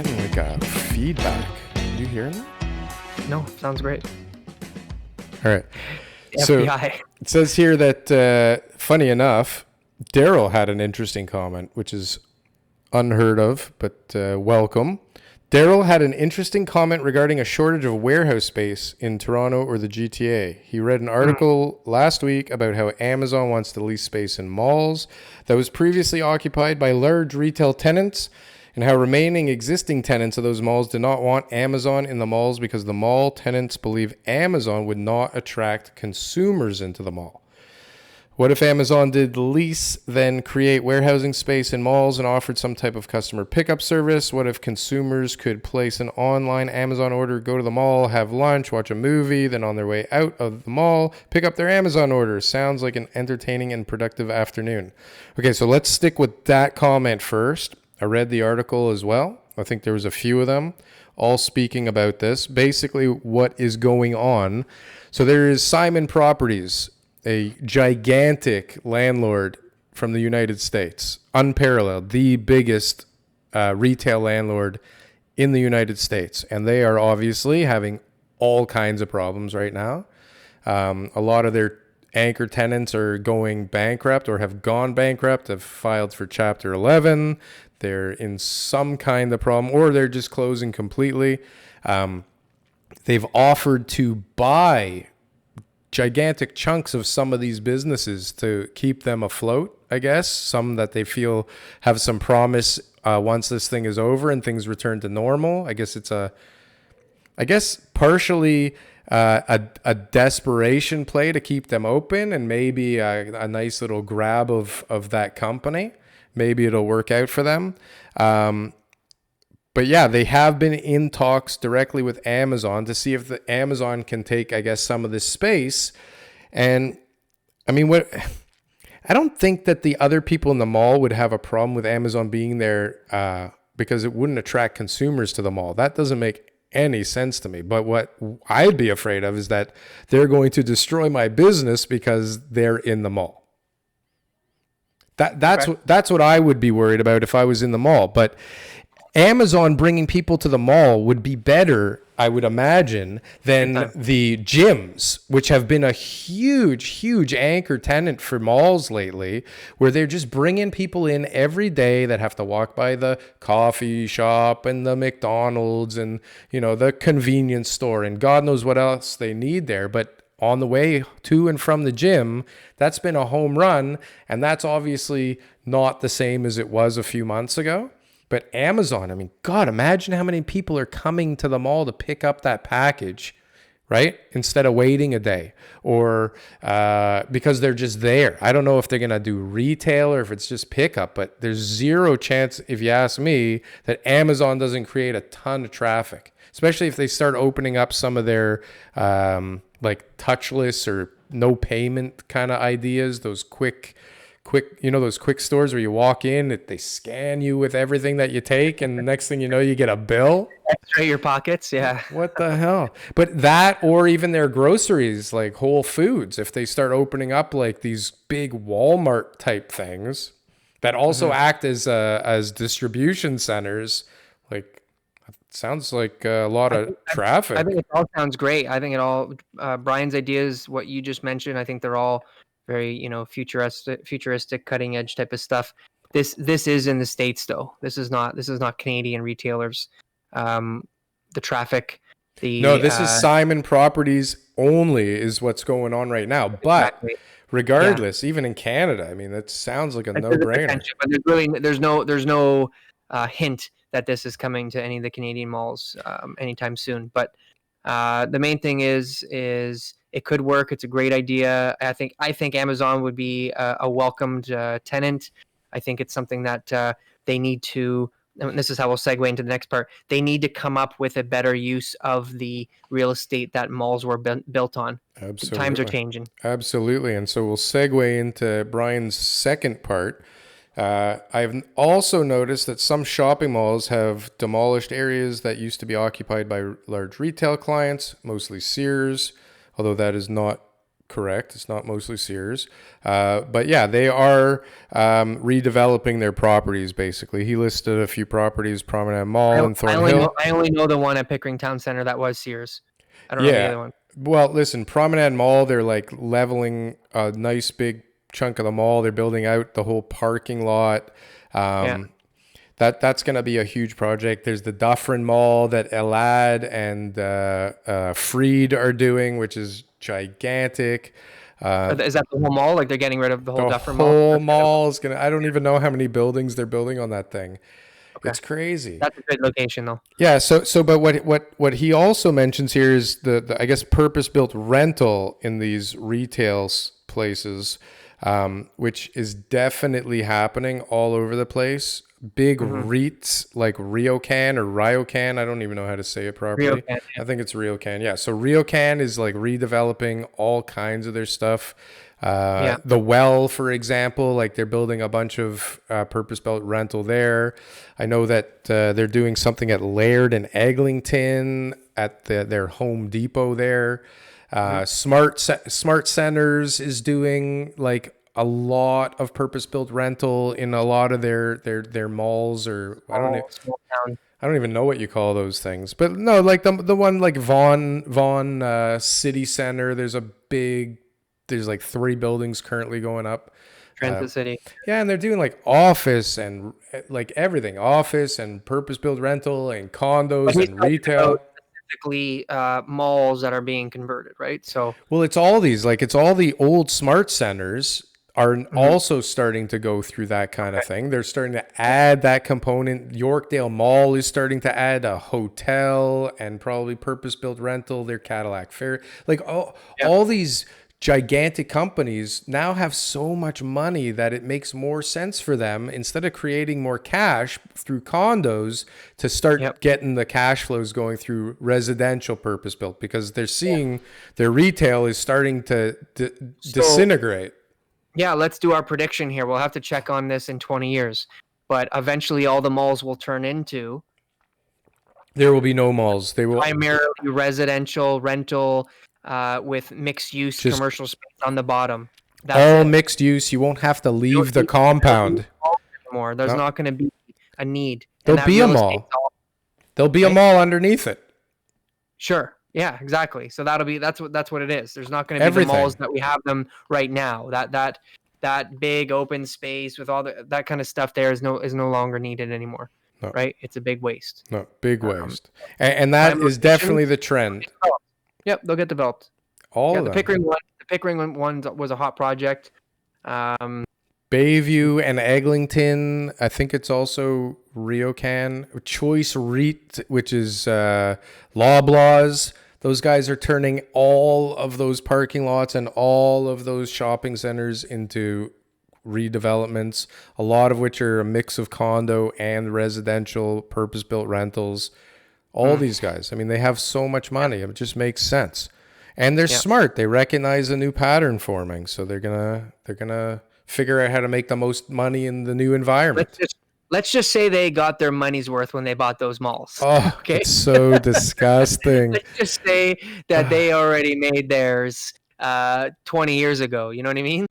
getting like a feedback. You hearing that? No, sounds great. All right. FBI. So it says here that, funny enough, Darryl had an interesting comment, which is unheard of, but welcome. Darryl had an interesting comment regarding a shortage of warehouse space in Toronto or the GTA. He read an article last week about how Amazon wants to lease space in malls that was previously occupied by large retail tenants, and how remaining existing tenants of those malls did not want Amazon in the malls because the mall tenants believe Amazon would not attract consumers into the mall. What if Amazon did lease, then create warehousing space in malls and offered some type of customer pickup service? What if consumers could place an online Amazon order, go to the mall, have lunch, watch a movie, then on their way out of the mall, pick up their Amazon order? Sounds like an entertaining and productive afternoon. Okay, so let's stick with that comment first. I read the article as well. I think there was a few of them all speaking about this. Basically, what is going on. So there is Simon Properties, a gigantic landlord from the United States, unparalleled, the biggest retail landlord in the United States. And they are obviously having all kinds of problems right now. A lot of their anchor tenants are going bankrupt or have gone bankrupt, have filed for Chapter 11. They're in some kind of problem, or they're just closing completely. They've offered to buy gigantic chunks of some of these businesses to keep them afloat, I guess. Some that they feel have some promise once this thing is over and things return to normal. I guess partially a desperation play to keep them open, and maybe a nice little grab of that company. Maybe it'll work out for them. But yeah, they have been in talks directly with Amazon to see if the Amazon can take, I guess, some of this space. And I mean, I don't think that the other people in the mall would have a problem with Amazon being there because it wouldn't attract consumers to the mall. That doesn't make any sense to me. But what I'd be afraid of is that they're going to destroy my business because they're in the mall. That's what I would be worried about if I was in the mall. But Amazon bringing people to the mall would be better, I would imagine, than the gyms, which have been a huge anchor tenant for malls lately, where they're just bringing people in every day that have to walk by the coffee shop and the McDonald's and, the convenience store and God knows what else they need there. But on the way to and from the gym, that's been a home run, and that's obviously not the same as it was a few months ago. But Amazon, I mean, God, imagine how many people are coming to the mall to pick up that package, right? Instead of waiting a day, or because they're just there. I don't know if they're going to do retail or if it's just pickup, but there's zero chance, if you ask me, that Amazon doesn't create a ton of traffic, especially if they start opening up some of their like touchless or no payment kind of ideas, those quick, those quick stores where you walk in, they scan you with everything that you take, and the next thing you know, you get a bill. X-ray your pockets, yeah. What the hell? But that, or even their groceries, like Whole Foods, if they start opening up like these big Walmart type things that also act as distribution centers, like, sounds like a lot of traffic. I think it all sounds great. I think it all, Brian's ideas, what you just mentioned, I think they're all very, futuristic, cutting edge type of stuff. This is in the States though. This is not Canadian retailers. The traffic, this is Simon Properties only is what's going on right now. But exactly. Regardless, even in Canada, I mean, that sounds like a no-brainer. But there's no hint that this is coming to any of the Canadian malls anytime soon. But the main thing is it could work. It's a great idea. I think Amazon would be a welcomed tenant. I think it's something that they need to, and this is how we'll segue into the next part, they need to come up with a better use of the real estate that malls were built on. Absolutely. The times are changing. Absolutely. And so we'll segue into Brian's second part. I've also noticed that some shopping malls have demolished areas that used to be occupied by large retail clients, mostly Sears, although that is not correct. It's not mostly Sears. But yeah, they are redeveloping their properties, basically. He listed a few properties, Promenade Mall and Thornhill. I only know the one at Pickering Town Center that was Sears. I don't know the Yeah. other one. Well, listen, Promenade Mall, they're like leveling a nice big chunk of the mall. They're building out the whole parking lot. Yeah. That's going to be a huge project. There's the Dufferin Mall that Elad and Freed are doing, which is gigantic. Is that the whole mall? Like they're getting rid of the whole The Dufferin Mall? whole mall is going to, I don't even know how many buildings they're building on that thing. Okay. It's crazy. That's a good location though. Yeah. But what he also mentions here is the I guess purpose-built rental in these retail places, which is definitely happening all over the place. Big REITs like Ryokan or Ryokan. I don't even know how to say it properly. Ryokan, yeah. I think it's Ryokan. Yeah. So Ryokan is like redeveloping all kinds of their stuff. The Well, for example, like they're building a bunch of purpose-built rental there. I know that they're doing something at Laird and Eglinton at their Home Depot there. Smart Centers is doing like a lot of purpose-built rental in a lot of their malls, or I don't even know what you call those things. But no, like the one like Vaughan City Center, there's like 3 buildings currently going up. Transit City. Yeah, and they're doing like office and like everything, office and purpose-built rental and condos and retail. Specifically, malls that are being converted, right? So, Well, it's all the old smart centers are also starting to go through that kind of thing. They're starting to add that component. Yorkdale Mall is starting to add a hotel and probably purpose-built rental. Their Cadillac Fair, like all these gigantic companies now have so much money that it makes more sense for them, instead of creating more cash through condos, to start getting the cash flows going through residential purpose built, because they're seeing their retail is starting to disintegrate. Yeah, let's do our prediction here. We'll have to check on this in 20 years. But eventually all the malls will turn into... There will be no malls. They will primarily residential rental with mixed use commercial space on the bottom. All mixed use. You won't have to leave the compound anymore. There's not going to be a need. There'll be a mall. There'll be a mall underneath it. Sure. Yeah, exactly. So that's what it is. There's not going to be the malls that we have them right now. That big open space with all that kind of stuff there is no longer needed anymore. No. Right? It's a big waste. No, big waste. And that is definitely the trend. Yep, they'll get developed. The Pickering one was a hot project. Bayview and Eglinton, I think it's also Ryokan. Choice REIT, which is Loblaws. Those guys are turning all of those parking lots and all of those shopping centers into redevelopments, a lot of which are a mix of condo and residential purpose-built rentals. All these guys, I mean, they have so much money. It just makes sense. And they're smart. They recognize a new pattern forming. So they're gonna figure out how to make the most money in the new environment. Let's just say they got their money's worth when they bought those malls. Oh, okay? It's so disgusting. Let's just say that they already made theirs 20 years ago. You know what I mean?